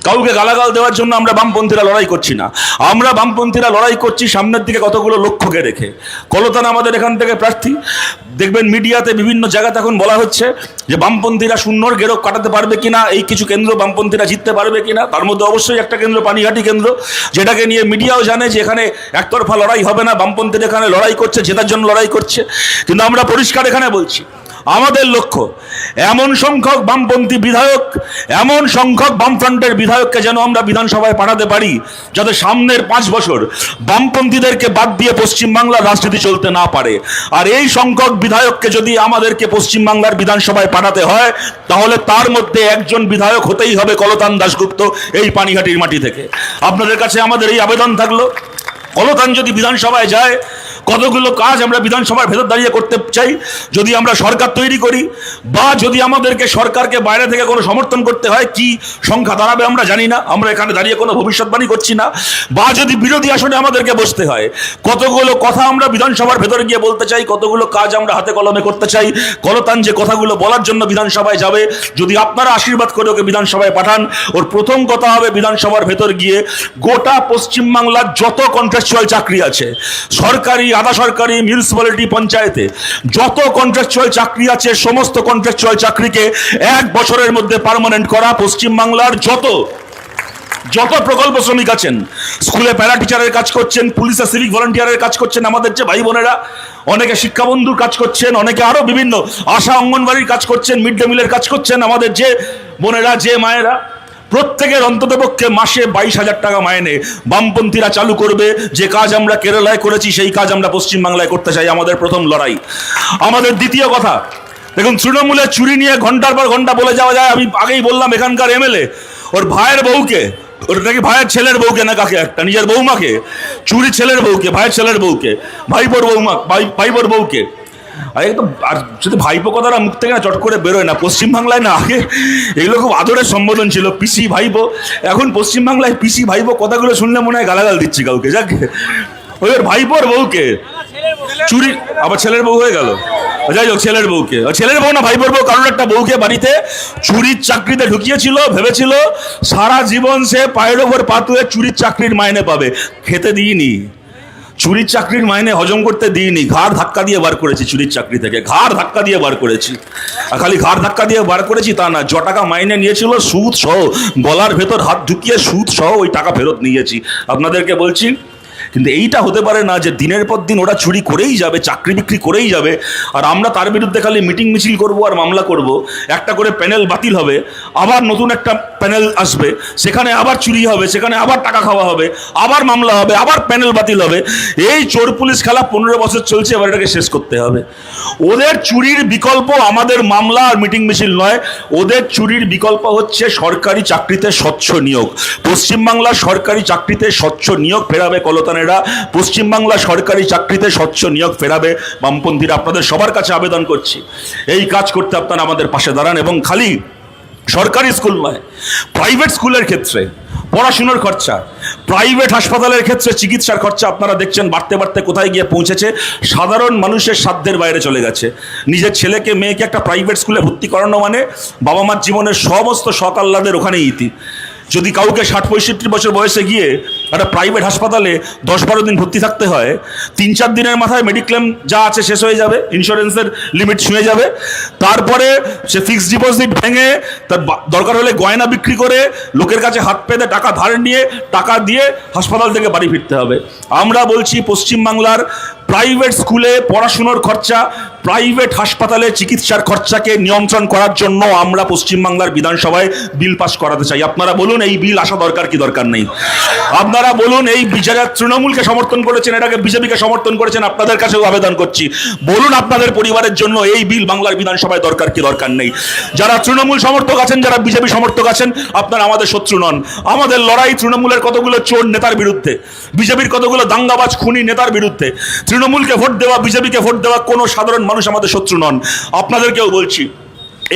কাউকে গালাগাল দেওয়ার জন্য আমরা বামপন্থীরা লড়াই করছি না। আমরা বামপন্থীরা লড়াই করছি সামনের দিকে কতগুলো লক্ষ্যকে রেখে। কলতান আমাদের এখান থেকে প্রার্থী, দেখবেন মিডিয়াতে বিভিন্ন জায়গাতে এখন বলা হচ্ছে যে বামপন্থীরা শূন্যর গেরো কাটাতে পারবে কিনা, এই কিছু কেন্দ্র বামপন্থীরা জিততে পারবে কিনা। তার মধ্যে অবশ্যই একটা কেন্দ্র পানিহাটি কেন্দ্র, যেটাকে নিয়ে মিডিয়াও জানে যে এখানে একতরফা লড়াই হবে না, বামপন্থীরা এখানে লড়াই করছে, জেতার জন্য লড়াই করছে। কিন্তু আমরা পরিষ্কার এখানে বলছি, আমাদের লক্ষ্য এমন সংখ্যক বামপন্থী বিধায়ক, এমন সংখ্যক বামফ্রন্টের বিধায়ককে যেন আমরা বিধানসভায় পাঠাতে পারি, যাতে সামনের 5 বছর বামপন্থীদেরকে বাদ দিয়ে পশ্চিমবাংলার রাজনীতি চলতে না পারে। আর এই সংখ্যক বিধায়ককে যদি আমাদেরকে পশ্চিমবাংলার বিধানসভায় পাঠাতে হয়, তাহলে তার মধ্যে একজন বিধায়ক হতেই হবে কলতান দাশগুপ্ত, এই পানিহাটির মাটি থেকে। আপনাদের কাছে আমাদের এই আবেদন থাকলো, কলতান যদি বিধানসভায় যায়, কতগুলো কাজ আমরা বিধানসভার ভেতর দাঁড়িয়ে করতে চাই। যদি আমরা সরকার তৈরি করি, বা যদি আমাদেরকে সরকারকে বাইরে থেকে কোনো সমর্থন করতে হয়, কি সংখ্যা দাঁড়াবে আমরা জানি না, আমরা এখানে দাঁড়িয়ে কোনো ভবিষ্যৎবাণী করছি না। বা যদি বিরোধী আসনে আমাদেরকে বসতে হয়, কতগুলো কথা আমরা বিধানসভার ভেতরে গিয়ে বলতে চাই, কতগুলো কাজ আমরা হাতে কলমে করতে চাই। কলতান যে কথাগুলো বলার জন্য বিধানসভায় যাবে, যদি আপনারা আশীর্বাদ করে ওকে বিধানসভায় পাঠান, ওর প্রথম কথা হবে বিধানসভার ভেতর গিয়ে গোটা পশ্চিমবাংলার যত কন্ট্রাকচুয়াল চাকরি আছে, সরকারি, আধা সরকারি, মিউনিসিপ্যালিটি, পঞ্চায়েতে যত কন্ট্রাকচুয়াল চাকরি আছে, সমস্ত কন্ট্রাকচুয়াল চাকরিকে 1 বছরের মধ্যে পার্মানেন্ট করা। পশ্চিমবাংলার যত প্রকল্প শ্রমিক আছেন, স্কুলে প্যারা টিচারের কাজ করছেন, পুলিশে সিভিক ভলান্টিয়ারের কাজ করছেন, আমাদের যে ভাই বোনেরা, অনেকে শিক্ষাবন্ধুর কাজ করছেন, অনেকে আরো বিভিন্ন আশা অঙ্গনবাড়ির কাজ করছেন, মিড ডে মিলের কাজ করছেন, আমাদের যে বোনেরা, যে মায়েরা, প্রত্যেকের অন্ততপক্ষে মাসে 22,000 টাকা মাইনে বামপন্থীরা চালু করবে। যে কাজ আমরা কেরালায় করেছি, সেই কাজ আমরা পশ্চিমবাংলায় করতে চাই। আমাদের প্রথম লড়াই। আমাদের দ্বিতীয় কথা, দেখুন, তৃণমূলের চুরি নিয়ে ঘন্টার পর ঘন্টা বলে যাওয়া যায়। আমি আগেই বললাম, এখানকার এমএলএ ওর ভাইয়ের বউকে, ওর নাকি ভাইয়ের ছেলের বউকে, না কাকে একটা, নিজের বৌমাকে, চুরি ছেলের বউকে, ভাইয়ের ছেলের বউকে, ভাইপোর বৌমা, ভাইপোর বউকে। আর যদি ভাইপো কথাটা মুখ থেকে না চট করে বেরোয় না, পশ্চিমবাংলায় না আগে এগুলো খুব আদরের সম্বোধন ছিল, পিসি ভাইপো। এখন পশ্চিমবাংলায় পিসি ভাইপো কথাগুলো শুনলে মনে হয় গালাগাল দিচ্ছি কাউকে। যাক, ওই ওর ভাইপোর বউকে চুরি, আবার ছেলের বউ হয়ে গেল, যাই হোক, ছেলের বউকে, ছেলের বউ না ভাইপোর বউ, কারণ একটা বউকে বাড়িতে চুরির চাকরিতে ঢুকিয়েছিল, ভেবেছিল সারা জীবন সে পায়ের ওপর পা তুলে চুরির চাকরির মাইনে পাবে। খেতে দিইনি, চুরির চাকরির মাইনে হজম করতে দিইনি, ঘাড় ধাক্কা দিয়ে বার করেছি চুরির চাকরি থেকে, ঘাড় ধাক্কা দিয়ে বার করেছি। আর খালি ঘাড় ধাক্কা দিয়ে বার করেছি তা না, টাকা মাইনে নিয়েছিল সুদ সহ, গলার ভেতর হাত ঢুকিয়ে সুদ সহ ওই টাকা ফেরত নিয়েছি। আপনাদেরকে বলছি, কিন্তু এইটা হতে পারে না যে দিনের পর দিন ওরা চুরি করেই যাবে, চাকরি বিক্রি করেই যাবে, আর আমরা তার বিরুদ্ধে খালি মিটিং মিছিল করব আর মামলা করব। একটা করে প্যানেল বাতিল হবে, আবার নতুন একটা প্যানেল আসবে, সেখানে আবার চুরি হবে, সেখানে আবার টাকা খাওয়া হবে, আবার মামলা হবে, আবার প্যানেল বাতিল হবে। এই চোর পুলিশ খেলা 15 বছর চলছে, এবার এটাকে শেষ করতে হবে। ওদের চুরির বিকল্প আমাদের মামলা আর মিটিং মিছিল নয়, ওদের চুরির বিকল্প হচ্ছে সরকারি চাকরিতে স্বচ্ছ নিয়োগ। পশ্চিমবাংলার সরকারি চাকরিতে স্বচ্ছ নিয়োগ ফেরাবে কলতানের, পশ্চিমবাংলা সরকারি চাকরিতে স্বচ্ছ নিয়োগ ফেরাবে বামপন্থীরা। আপনাদের সবার কাছে আবেদন করছি, এই কাজ করতে আপনারা আমাদের পাশে দাঁড়ান। এবং খালি সরকারি স্কুল নয়, প্রাইভেট স্কুলের ক্ষেত্রে পড়াশুনোর খরচা, প্রাইভেট হাসপাতালের ক্ষেত্রে চিকিৎসার খরচা আপনারা দেখছেন বাড়তে বাড়তে কোথায় গিয়ে পৌঁছেছে। সাধারণ মানুষের সাধ্যের বাইরে চলে গেছে। নিজের ছেলেকে মেয়েকে একটা প্রাইভেট স্কুলে ভর্তি করানো মানে বাবা মার জীবনের সমস্ত শখ আহ্লাদের ওখানেই ইতি। যদি কাউকে 60-65 বছর বয়সে গিয়ে একটা প্রাইভেট হাসপাতালে 10-12 দিন ভর্তি থাকতে হয়, 3-4 দিনের মাথায় মেডিক্লেম যা আছে শেষ হয়ে যাবে, ইন্স্যুরেন্সের লিমিট ছুঁয়ে যাবে। তারপরে সে ফিক্সড ডিপোজিট ভেঙে, তার দরকার হলে গয়না বিক্রি করে, লোকের কাছে হাত পেতে টাকা ধার নিয়ে, টাকা দিয়ে হাসপাতাল থেকে বাড়ি ফিরতে হবে। আমরা বলছি, পশ্চিমবাংলার প্রাইভেট স্কুলে পড়াশুনোর খরচা, প্রাইভেট হাসপাতালে চিকিৎসার খরচাকে নিয়ন্ত্রণ করার জন্য আমরা পশ্চিমবাংলার বিধানসভায় বিল পাস করাতে চাই। আপনারা বলুন, এই বিল আসা দরকার কি দরকার নেই? আপনারা বলুন, এই যারা তৃণমূলকে সমর্থন করেছেন, এটাকে বিজেপিকে সমর্থন করেছেন, আপনাদের কাছেও আবেদন করছি, বলুন আপনাদের পরিবারের জন্য এই বিল বাংলার বিধানসভায় দরকার কি দরকার নেই? যারা তৃণমূল সমর্থক আছেন, যারা বিজেপি সমর্থক আছেন, আপনারা আমাদের শত্রু নন। আমাদের লড়াই তৃণমূলের কতগুলো চোর নেতার বিরুদ্ধে, বিজেপির কতগুলো দাঙ্গাবাজ খুনি নেতার বিরুদ্ধে। তৃণমূলকে ভোট দেওয়া, বিজেপিকে ভোট দেওয়া কোনো সাধারণ মানুষ আমাদের শত্রু নন। আপনাদেরকেও বলছি,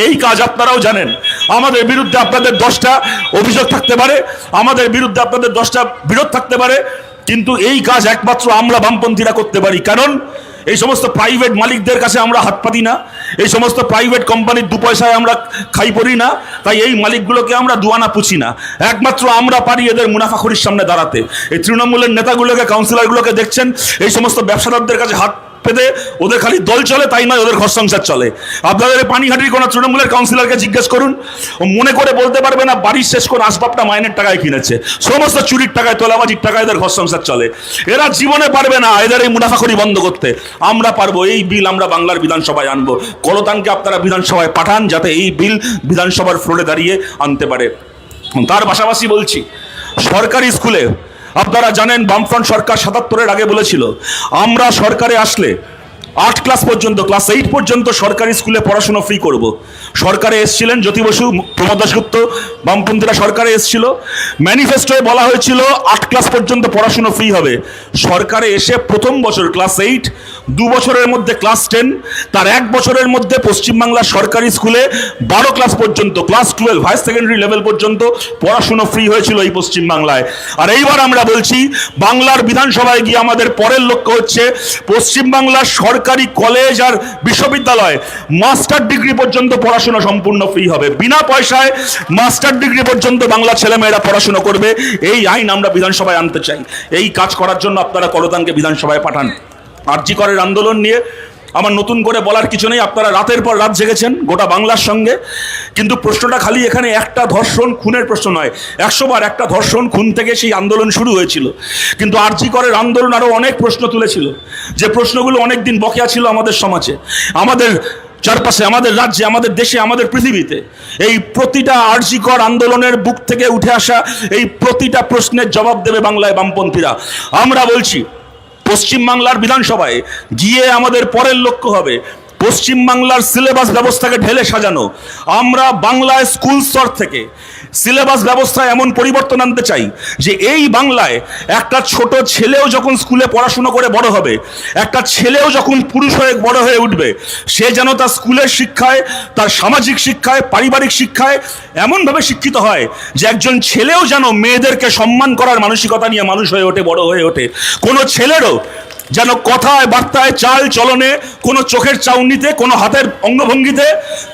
এই কাজ আপনারাও জানেন। আমাদের বিরুদ্ধে আপনাদের 10টা অভিযোগ থাকতে পারে, আমাদের বিরুদ্ধে আপনাদের 10টা বিরোধ থাকতে পারে, কিন্তু এই কাজ একমাত্র আমরা বামপন্থীরা করতে পারি। কারণ এই সমস্ত প্রাইভেট মালিকদের কাছে আমরা হাত পাতি না, এই সমস্ত প্রাইভেট কোম্পানির 2 পয়সায় আমরা খাই পড়ি না, তাই এই মালিকগুলোকে আমরা দুয়ানা পুছি না। একমাত্র আমরা পারি এদের মুনাফাখোরির সামনে দাঁড়াতে। এই তৃণমূলের নেতাগুলোকে, কাউন্সিলরগুলোকে দেখছেন, এই সমস্ত ব্যবসাদারদের কাছে হাত পেতে ওদের খালি দল চলে তাই নয়, ওদের ঘর সংসার চলে। আপনাদের পানিহাটির কোনো তৃণমূলের কাউন্সিলরকে জিজ্ঞেস করুন, ও মনে করে বলতে পারবে না বাড়ির শেষ কোন আসবাবটা মাইনের টাকায় কিনেছে। সমস্ত চুরির টাকায়, তোলাবাজির টাকায় এদের ঘর সংসার চলে। এরা জীবনে পারবে না এদের এই মুনাফাখোরি বন্ধ করতে। আমরা পারবো। এই বিল আমরা বাংলার বিধানসভায় আনবো। কলতানকে আপনারা বিধানসভায় পাঠান যাতে এই বিল বিধানসভার ফ্লোরে দাঁড়িয়ে আনতে পারে। তার পাশাপাশি বলছি, সরকারি স্কুলে আপনারা জানেন বামফ্রন্ট সরকার ৭৭-এর আগে বলেছিল আমরা সরকারে আসলে 8 ক্লাস পর্যন্ত, ক্লাস 8 পর্যন্ত সরকারি স্কুলে পড়াশোনা ফ্রি করব। সরকারে এসেছিলেন জ্যোতি বসু, প্রমোদ দাশগুপ্ত, বামপন্থীরা সরকারে এসেছিল। ম্যানিফেস্টোয় বলা হয়েছিল 8 ক্লাস পর্যন্ত পড়াশোনা ফ্রি হবে। সরকারে এসে প্রথম বছর ক্লাস 8, 2 বছরের মধ্যে ক্লাস 10, তার 1 বছরের মধ্যে পশ্চিমবাংলার সরকারি স্কুলে 12 ক্লাস পর্যন্ত, ক্লাস 12 হায়ার সেকেন্ডারি লেভেল পর্যন্ত পড়াশোনা ফ্রি হয়েছিল এই পশ্চিমবাংলায়। আর এইবার আমরা বলছি বাংলার বিধানসভায় গিয়ে আমাদের পরের লক্ষ্য হচ্ছে পশ্চিমবাংলার সরকারি কলেজ আর বিশ্ববিদ্যালয় মাস্টার ডিগ্রি পর্যন্ত পড়াশোনা সম্পূর্ণ ফ্রি হবে। বিনা পয়সায় মাস্টার ডিগ্রি পর্যন্ত বাংলা ছেলেমেয়েরা পড়াশোনা করবে। এই আইন আমরা বিধানসভায় আনতে চাই। এই কাজ করার জন্য আপনারা কলতানকে বিধানসভায় পাঠান। আরজি করের আন্দোলন নিয়ে আমার নতুন করে বলার কিছু নেই। আপনারা রাতের পর রাত জেগেছেন গোটা বাংলার সঙ্গে, কিন্তু প্রশ্নটা খালি এখানে একটা ধর্ষণ খুনের প্রশ্ন নয়। 100 বার একটা ধর্ষণ খুন থেকে সেই আন্দোলন শুরু হয়েছিল, কিন্তু আরজি করের আন্দোলন আরও অনেক প্রশ্ন তুলেছিল, যে প্রশ্নগুলো অনেক দিন বকেয়া ছিল আমাদের সমাজে, আমাদের চারপাশে, আমাদের রাজ্যে, আমাদের দেশে, আমাদের পৃথিবীতে। এই প্রতিটা আরজি কর আন্দোলনের বুক থেকে উঠে আসা এই প্রতিটা প্রশ্নের জবাব দেবে বাংলায় বামপন্থীরা। আমরা বলছি পশ্চিমবাংলার বিধানসভায় গিয়ে আমাদের পরের লক্ষ্য হবে পশ্চিমবাংলার সিলেবাস ব্যবস্থাকে ঢেলে সাজানো। আমরা বাংলায় স্কুল স্তর থেকে সিলেবাস ব্যবস্থায় এমন পরিবর্তন আনতে চাই যে এই বাংলায় একটা ছোট ছেলেও যখন স্কুলে পড়াশোনা করে বড় হবে, একটা ছেলেও যখন পুরুষ হয়ে বড় হয়ে উঠবে, সে যেন তার স্কুলের শিক্ষায়, তার সামাজিক শিক্ষায়, পারিবারিক শিক্ষায় এমনভাবে শিক্ষিত হয় যে একজন ছেলেও যেন মেয়েদেরকে সম্মান করার মানসিকতা নিয়ে মানুষ হয়ে ওঠে, বড় হয়ে ওঠে। কোনো ছেলেরও যেন কথায়, বার্তায়, চাল চলনে, কোনো চোখের চাউনিতে, কোনো হাতের অঙ্গভঙ্গিতে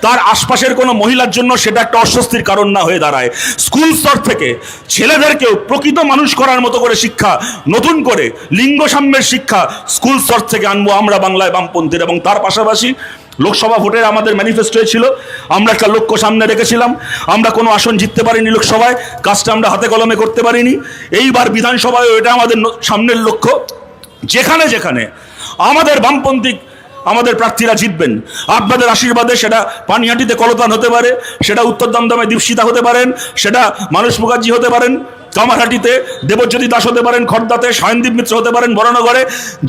তার আশপাশের কোনো মহিলার জন্য সেটা একটা অস্বস্তির কারণ না হয়ে দাঁড়ায়। স্কুল স্তর থেকে ছেলেদেরকেও প্রকৃত মানুষ করার মতো করে শিক্ষা, নতুন করে লিঙ্গ সাম্যের শিক্ষা স্কুল স্তর থেকে আনবো আমরা বাংলায় বামপন্থীরা। এবং তার পাশাপাশি লোকসভা ভোটের আমাদের ম্যানিফেস্টোয় ছিল, আমরা একটা লক্ষ্য সামনে রেখেছিলাম। আমরা কোনো আসন জিততে পারিনি লোকসভায়, কাজটা আমরা হাতে কলমে করতে পারিনি। এইবার বিধানসভায় এটা আমাদের সামনের লক্ষ্য। যেখানে যেখানে আমাদের বামপন্থী আমাদের প্রার্থীরা জিতবেন, আপনাদের আশীর্বাদে, সেটা পানিহাটিতে কলতান হতে পারে, সেটা উত্তর দমদমে দীপশিতা হতে পারেন, সেটা মানস মুখার্জি হতে পারেন, কামারহাটিতে দেবজ্যোতি দাস হতে পারেন, খড়দাতে সায়নদীপ মিত্র হতে পারেন, বরানগরে,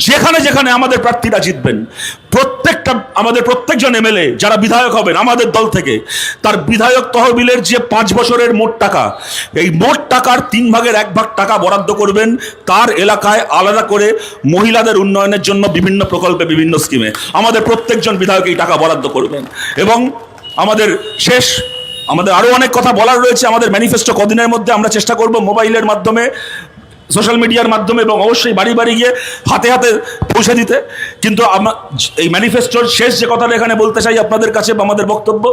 যেখানে যেখানে আমাদের প্রার্থীরা জিতবেন, আমাদের প্রত্যেকজন এমএলএ যারা বিধায়ক হবেন আমাদের দল থেকে, তার বিধায়ক তহবিলের যে 5 বছরের মোট টাকা, এই মোট টাকার 3 ভাগের 1 ভাগ টাকা বরাদ্দ করবেন তার এলাকায় আলাদা করে মহিলাদের উন্নয়নের জন্য বিভিন্ন প্রকল্পে, বিভিন্ন স্কিমে। আমাদের প্রত্যেকজন বিধায়ক এই টাকা বরাদ্দ করবেন। এবং আমাদের আরও অনেক কথা বলার রয়েছে। আমাদের ম্যানিফেস্টো কদিনের মধ্যে আমরা চেষ্টা করব মোবাইলের মাধ্যমে, সোশ্যাল মিডিয়ার মাধ্যমে এবং অবশ্যই বাড়ি বাড়ি গিয়ে হাতে হাতে পৌঁছে দিতে। কিন্তু এই ম্যানিফেস্টোর শেষ যে কথাটা এখানে বলতে চাই আপনাদের কাছে বা আমাদের বক্তব্য,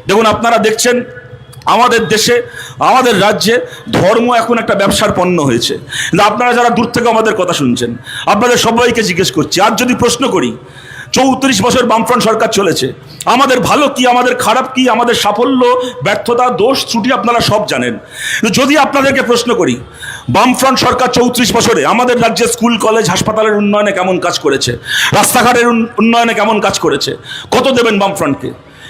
দেখুন আপনারা দেখছেন আমাদের দেশে, আমাদের রাজ্যে ধর্ম এখন একটা ব্যবসার পণ্য হয়েছে। আপনারা যারা দূর থেকে আমাদের কথা শুনছেন, আপনাদের সবাইকে জিজ্ঞেস করছি, আর যদি প্রশ্ন করি 34 বছর বামফ্রন্ট সরকার চলেছে, আমাদের ভালো কি, আমাদের খারাপ কি, আমাদের সাফল্য, ব্যর্থতা, দোষ, ত্রুটি আপনারা সব জানেন। যদি আপনাদেরকে প্রশ্ন করি বামফ্রন্ট সরকার 34 বছরে আমাদের রাজ্যে স্কুল, কলেজ, হাসপাতালের উন্নয়নে কেমন কাজ করেছে, রাস্তাঘাটের উন্নয়নে কেমন কাজ করেছে, কত দেবেন বামফ্রন্টকে?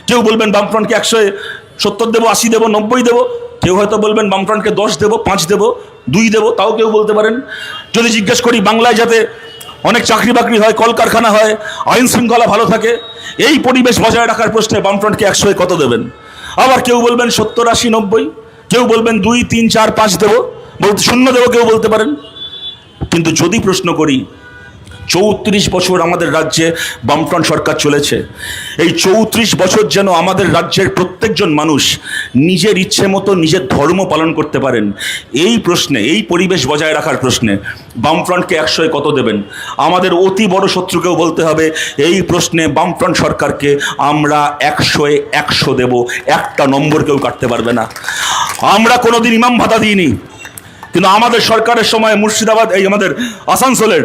কেউ বলবেন বামফ্রন্টকে 170 দেবো, 80 দেবো, 90 দেবো। কেউ হয়তো বলবেন বামফ্রন্টকে 10 দেবো, 5 দেবো, 2 দেবো, তাও কেউ বলতে পারেন। যদি জিজ্ঞেস করি বাংলায় যাতে অনেক চাকরি বাকরি হয়, কলকারখানা হয়, আইন শৃঙ্খলা ভালো থাকে, এই পরিবেশ বজায় রাখার প্রশ্নে বামফ্রন্টকে 100 কত দেবেন? আবার কেউ বলবেন 70, 80, 90, কেউ বলবেন 2, 3, 4, 5 দেবো, 0 দেবো, কেউ বলতে পারেন। কিন্তু যদি প্রশ্ন করি 34 বছর আমাদের রাজ্যে বামফ্রন্ট সরকার চলেছে। এই 34 বছর যেন আমাদের রাজ্যের প্রত্যেকজন মানুষ নিজের ইচ্ছে মতো নিজের ধর্ম পালন করতে পারেন, এই প্রশ্নে, এই পরিবেশ বজায় রাখার প্রশ্নে বামফ্রন্টকে 100-এ কত দেবেন? আমাদের অতি বড় শত্রুকেও বলতে হবে এই প্রশ্নে বামফ্রন্ট সরকারকে আমরা 100-এ 100 দেব, একটা নম্বর কেউ কাটতে পারবে না। আমরা কোনোদিন ইমাম ভাতা দিইনি, কিন্তু আমাদের সরকারের সময় মুর্শিদাবাদ, এই আমাদের আসানসোলের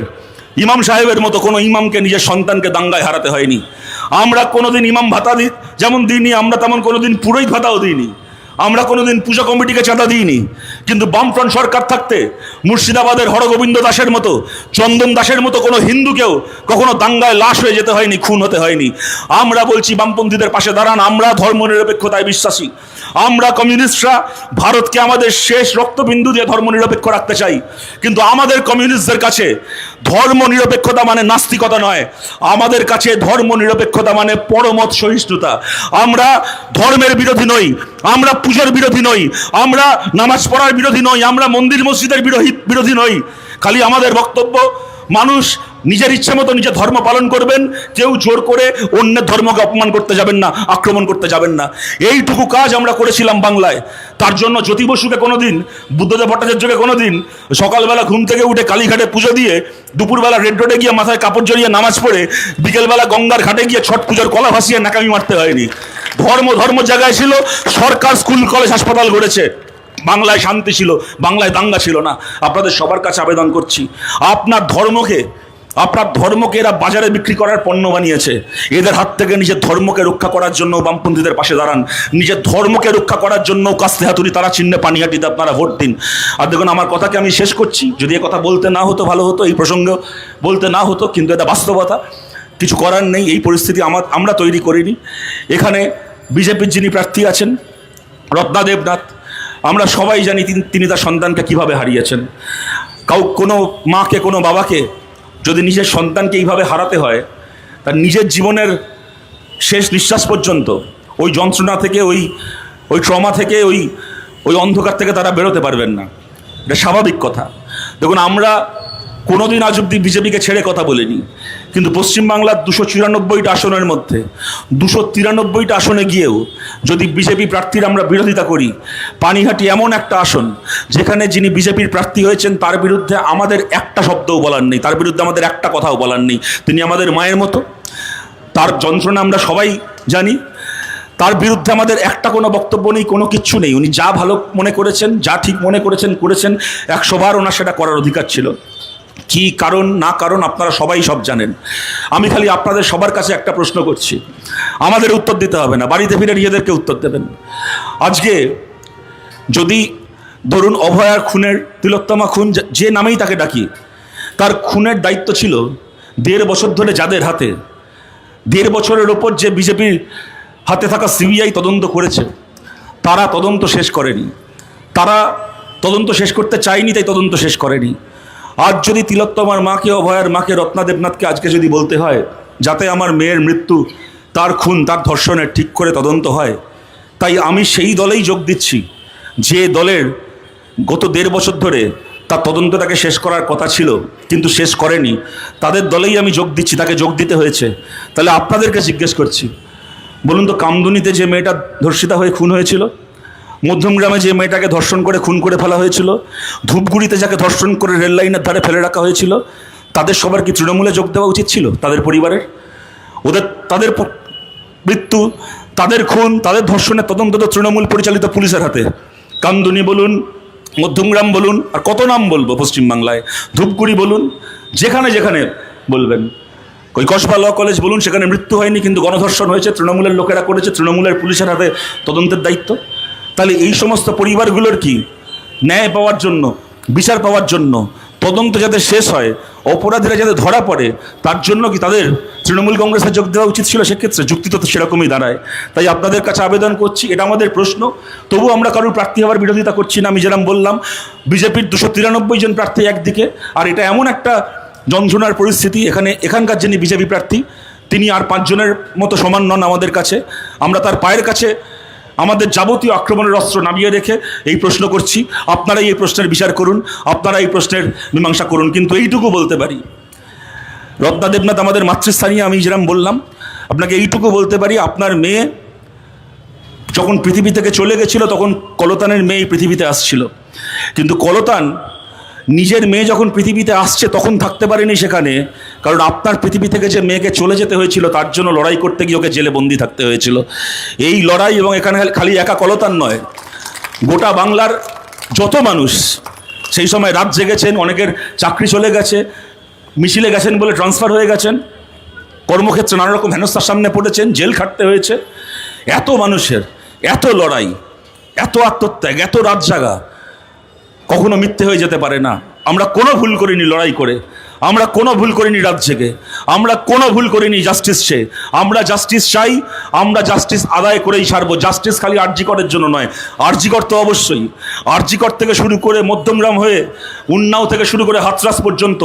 ইমাম সাহেবের মতো কোনো ইমামকে নিজের সন্তানকে দাঙ্গায় হারাতে হয়নি। আমরা কোনোদিন ইমাম ভাতা যেমন দিইনি, আমরা তেমন কোনোদিন পুরোহিত ভাতাও দিইনি, আমরা কোনোদিন পূজা কমিটিকে চাঁদা দিইনি। কিন্তু বামফ্রন্ট সরকার থাকতে মুর্শিদাবাদের হরগোবিন্দ দাসের মতো, চন্দন দাসের মতো কোনো হিন্দুকেও কখনো দাঙ্গায় লাশ হয়ে যেতে হয়নি, খুন হতে হয়নি। আমরা বলছি বামপন্থীদের পাশে দাঁড়ান, আমরা ধর্মনিরপেক্ষতায় বিশ্বাসী। আমরা কমিউনিস্টরা ভারতকে আমাদের শেষ রক্তবিন্দু দিয়ে ধর্মনিরপেক্ষ রাখতে চাই, কিন্তু আমাদের কমিউনিস্টদের কাছে ধর্মনিরপেক্ষতা মানে নাস্তিকতা নয়, আমাদের কাছে ধর্মনিরপেক্ষতা মানে পরমত সহিষ্ণুতা। আমরা ধর্মের বিরোধী নই, আমরা পুজোর বিরোধী নই, আমরা নামাজ পড়ার বিরোধী নই, আমরা মন্দির মসজিদের বিরোধী নই। খালি আমাদের বক্তব্য, মানুষ নিজের ইচ্ছে মতো নিজের ধর্ম পালন করবেন, কেউ জোর করে অন্যের ধর্মকে অপমান করতে যাবেন না, আক্রমণ করতে যাবেন না। এইটুকু কাজ আমরা করেছিলাম বাংলায়। তার জন্য জ্যোতি বসুকে কোনোদিন, বুদ্ধদেব ভট্টাচার্যকে কোনোদিন সকালবেলা ঘুম থেকে উঠে কালীঘাটে পুজো দিয়ে, দুপুরবেলা রেড রোডে গিয়ে মাথায় কাপড় জড়িয়ে নামাজ পড়ে, বিকেলবেলা গঙ্গার ঘাটে গিয়ে ছট পুজোর কলা ভাসিয়ে নাকামি মারতে হয়নি। ধর্ম জায়গায় ছিল, সরকার স্কুল কলেজ হাসপাতাল গড়েছে, বাংলায় শান্তি ছিল, বাংলায় দাঙ্গা ছিল না। আপনাদের সবার কাছে আবেদন করছি, আপনার ধর্মকে এরা বাজারে বিক্রি করার পণ্য বানিয়েছে। এদের হাত থেকে নিজের ধর্মকে রক্ষা করার জন্য বামপন্থীদের পাশে দাঁড়ান, নিজের ধর্মকে রক্ষা করার জন্য কাস্তে হাতুড়ি তারা চিহ্নে পানিহাটিতে আপনারা ভোট দিন। আর দেখুন, আমার কথাকে আমি শেষ করছি, যদি এ কথা বলতে না হতো ভালো হতো, এই প্রসঙ্গে বলতে না হতো, কিন্তু এটা বাস্তবতা, কিছু করার নেই। এই পরিস্থিতি আমরা তৈরি করিনি। এখানে বিজেপির যিনি প্রার্থী আছেন রত্না দেবনাথ, আমরা সবাই জানি তিনি তার সন্তানকে কিভাবে হারিয়েছেন। কোনো মাকে, কোনো বাবাকে যদি নিজের সন্তানকে এইভাবে হারাতে হয়, তার নিজের জীবনের শেষ নিঃশ্বাস পর্যন্ত ওই যন্ত্রণা থেকে, ওই ট্রমা থেকে, ওই অন্ধকার থেকে তারা বেরোতে পারবেন না। এটা স্বাভাবিক কথা। দেখুন, আমরা কোনোদিন আজ অব্দি বিজেপিকে ছেড়ে কথা বলিনি, কিন্তু পশ্চিমবাংলার 294টা আসনের মধ্যে 293টা আসনে গিয়েও যদি বিজেপি প্রার্থীর আমরা বিরোধিতা করি, পানিহাটি এমন একটা আসন যেখানে যিনি বিজেপির প্রার্থী হয়েছেন তার বিরুদ্ধে আমাদের একটা শব্দও বলার নেই, তার বিরুদ্ধে আমাদের একটা কথাও বলার নেই। তিনি আমাদের মায়ের মতো, তার যন্ত্রণা আমরা সবাই জানি, তার বিরুদ্ধে আমাদের একটা কোনো বক্তব্য নেই, কোনো কিচ্ছু নেই। উনি যা ভালো মনে করেছেন, যা ঠিক মনে করেছেন 100 বার ওনার সেটা করার অধিকার ছিল। কি কারণ না কারণ আপনারা সবাই সব জানেন। আমি খালি আপনাদের সবার কাছে একটা প্রশ্ন করছি, আমাদের উত্তর দিতে হবে না, বাড়িতে ফিরে নিজেদেরকে উত্তর দেবেন। আজকে যদি ধরুন অভয়ার খুনের, তিলোত্তমা খুন, যে নামেই তাকে ডাকি, তার খুনের দায়িত্ব ছিল 1.5 বছর ধরে যাদের হাতে, 1.5 বছরের ওপর যে বিজেপির হাতে থাকা সিবিআই তদন্ত করেছে, তারা তদন্ত শেষ করেনি, তারা তদন্ত শেষ করতে চায়নি, তাই তদন্ত শেষ করেনি। আজ যদি তিলোত্তমার মাকে, অভয়ার মাকে, রত্না দেবনাথকে আজকে যদি বলতে হয় যাতে আমার মেয়ের মৃত্যু, তার খুন, তার ধর্ষণের ঠিক করে তদন্ত হয়, তাই আমি সেই দলেই যোগ দিচ্ছি যে দলের গত 1.5 বছর ধরে তার তদন্তটাকে শেষ করার কথা ছিল কিন্তু শেষ করেনি, তাদের দলেই আমি যোগ দিচ্ছি, তাকে যোগ দিতে হয়েছে। তাহলে আপনাদেরকে জিজ্ঞেস করছি, বলুন তো, কামদুনিতে যে মেয়েটা ধর্ষিতা হয়ে খুন হয়েছিল, মধ্যমগ্রামে যে মেয়েটাকে ধর্ষণ করে খুন করে ফেলা হয়েছিল, ধূপগুড়িতে যাকে ধর্ষণ করে রেল লাইনের ধারে ফেলে রাখা হয়েছিল, তাদের সবার কি তৃণমূলে যোগ দেওয়া উচিত ছিল? তাদের পরিবারের, তাদের মৃত্যু, তাদের খুন, তাদের ধর্ষণের তদন্ত তো তৃণমূল পরিচালিত পুলিশের হাতে। কামদুনি বলুন, মধ্যমগ্রাম বলুন, আর কত নাম বলবো পশ্চিমবাংলায়, ধূপগুড়ি বলুন, যেখানে যেখানে বলবেন, ওই কসবা ল কলেজ বলুন, সেখানে মৃত্যু হয়নি কিন্তু গণধর্ষণ হয়েছে, তৃণমূলের লোকেরা করেছে, তৃণমূলের পুলিশের হাতে তদন্তের দায়িত্ব। তাহলে এই সমস্ত পরিবারগুলোর কি ন্যায় পাওয়ার জন্য, বিচার পাওয়ার জন্য, তদন্ত যাতে শেষ হয়, অপরাধীরা যাতে ধরা পড়ে, তার জন্য কি তাদের তৃণমূল কংগ্রেসে যোগ দেওয়া উচিত ছিল? সেক্ষেত্রে যুক্তি তো সেরকমই দাঁড়ায়। তাই আপনাদের কাছে আবেদন করছি, এটা আমাদের প্রশ্ন। তবু আমরা কারোর প্রার্থী হওয়ার বিরোধিতা করছি না। আমি যেরকম বললাম, বিজেপির 293 জন প্রার্থী একদিকে, আর এটা এমন একটা যন্ত্রণার পরিস্থিতি, এখানকার যিনি বিজেপি প্রার্থী তিনি আর 5 জনের মতো সমান নন আমাদের কাছে। আমরা তার পায়ের কাছে আমাদের যাবতীয় আক্রমণের অস্ত্র নামিয়ে রেখে এই প্রশ্ন করছি, আপনারাই এই প্রশ্নের বিচার করুন, আপনারা এই প্রশ্নের মীমাংসা করুন। কিন্তু এইটুকু বলতে পারি, রত্না দেবনাথ আমাদের মাতৃস্থানীয়, আমি যেরকম বললাম। আপনাকে এইটুকু বলতে পারি, আপনার মেয়ে যখন পৃথিবী থেকে চলে গেছিল তখন কলতানের মেয়ে পৃথিবীতে আসছিল, কিন্তু কলতান নিজের মেয়ে যখন পৃথিবীতে আসছে তখন থাকতে পারেনি সেখানে, কারণ আপনার পৃথিবী থেকে যে মেয়েকে চলে যেতে হয়েছিল তার জন্য লড়াই করতে গিয়ে ওকে জেলে বন্দি থাকতে হয়েছিল। এই লড়াই, এবং এখানে খালি একা কলতান নয়, গোটা বাংলার যত মানুষ সেই সময় রাত জেগেছেন, অনেকের চাকরি চলে গেছে, মিছিলে গেছেন বলে ট্রান্সফার হয়ে গেছেন, কর্মক্ষেত্রে নানা রকম হেনস্থার সামনে পড়েছেন, জেল খাটতে হয়েছে। এত মানুষের এত লড়াই, এত আত্মত্যাগ, এত রাত জাগা কখনো মিথ্যে হয়ে যেতে পারে না। আমরা কোনো ভুল করিনি লড়াই করে, আমরা কোনো ভুল করিনি রাত জেগে, আমরা কোনো ভুল করিনি জাস্টিস চেয়ে। আমরা জাস্টিস চাই, আমরা জাস্টিস আদায় করেই ছাড়বো। জাস্টিস খালি আরজিকরের জন্য নয়, আরজিকর তো অবশ্যই, আরজিকর থেকে শুরু করে মধ্যমগ্রাম হয়ে উন্নাও থেকে শুরু করে হাতরাস পর্যন্ত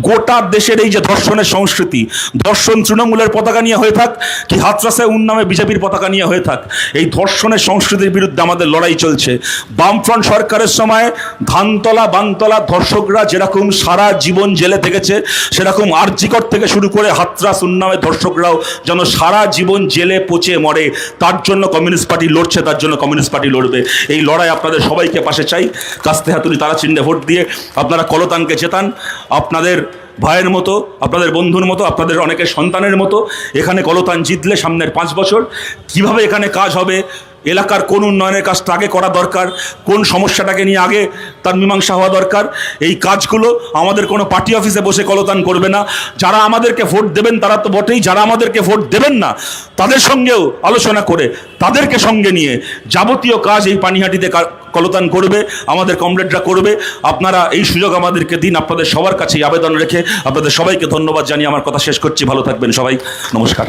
গোটা দেশের এই যে ধর্ষণের সংস্কৃতি, ধর্ষণ তৃণমূলের পতাকা নিয়ে হয়ে থাক কি হাতরাসে উন্নামে বিজেপির পতাকা নিয়ে হয়ে থাক, এই ধর্ষণের সংস্কৃতির বিরুদ্ধে আমাদের লড়াই চলছে। বামফ্রন্ট সরকারের সময় ধানতলা বানতলা ধর্ষকরা যেরকম সারা জীবন জেলে থেকেছে, সেরকম আরজিকর থেকে শুরু করে হাতরাস উন্নামে ধর্ষকরাও যেন সারা জীবন জেলে পচে মরে। তার জন্য কমিউনিস্ট পার্টি লড়ছে, তার জন্য কমিউনিস্ট পার্টি লড়বে। এই লড়াই আপনাদের সবাইকে পাশে চাই। কাস্তে হাতুড়ি তারা চিহ্নে ভোট দিয়ে আপনারা কলতানকে জেতান। আপনাদের ভাইয়ের মতো, আপনাদের বন্ধুর মতো, আপনাদের অনেকের সন্তানের মতো এখানে কলতান জিতলে সামনের 5 বছর কিভাবে এখানে কাজ হবে, এলাকার কোন উন্নয়নের কাজটা আগে করা দরকার, কোন সমস্যাটাকে নিয়ে আগে তার মীমাংসা হওয়া দরকার, এই কাজগুলো আমাদের কোনো পার্টি অফিসে বসে কলতান করবে না। যারা আমাদেরকে ভোট দেবেন তারা তো বটেই, যারা আমাদেরকে ভোট দেবেন না তাদের সঙ্গেও আলোচনা করে তাদেরকে সঙ্গে নিয়ে যাবতীয় কাজ এই পানিহাটিতে কলতান করবে, আমাদের কমরেডরা করবে। আপনারা এই সুযোগ আমাদেরকে দিন। আপনাদের সবার কাছেই আবেদন রেখে আপনাদের সবাইকে ধন্যবাদ জানিয়ে আমার কথা শেষ করছি। ভালো থাকবেন সবাই, নমস্কার।